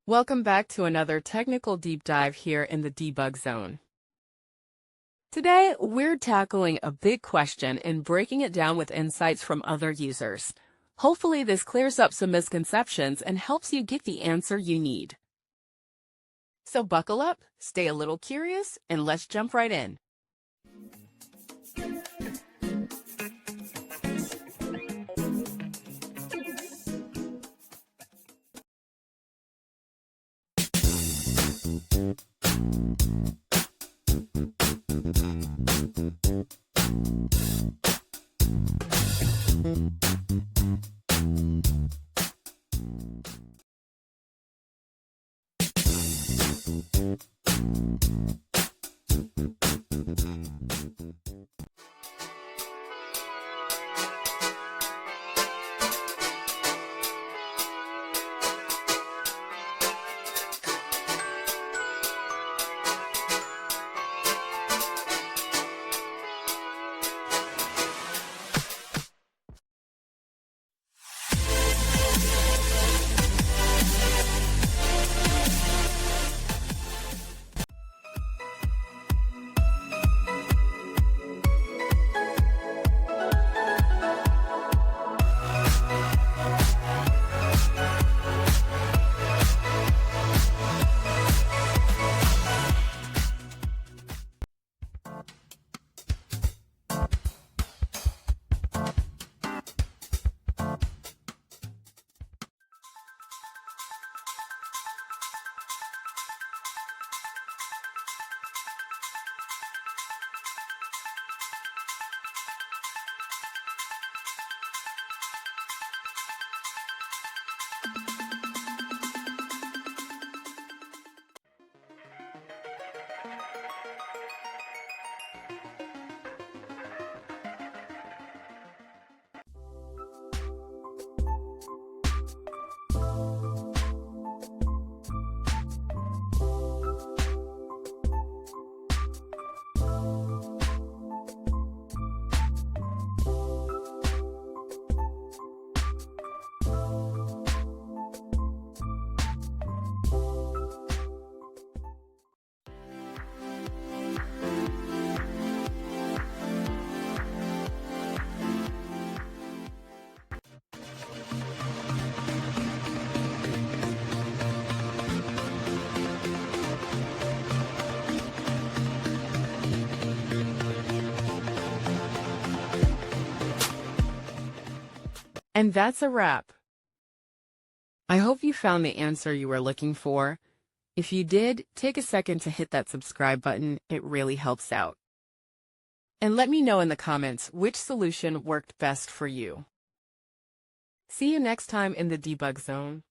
Welcome back to another technical deep dive here in the debug zone. Today, we're tackling a big question and breaking it down with insights from other users. Hopefully, this clears up some misconceptions and helps you get the answer you need. So buckle up, stay a little curious, and let's jump right in. And that's a wrap. I hope you found the answer you were looking for. If you did, take a second to hit that subscribe button. It really helps out. And let me know in the comments which solution worked best for you. See you next time in the debug zone.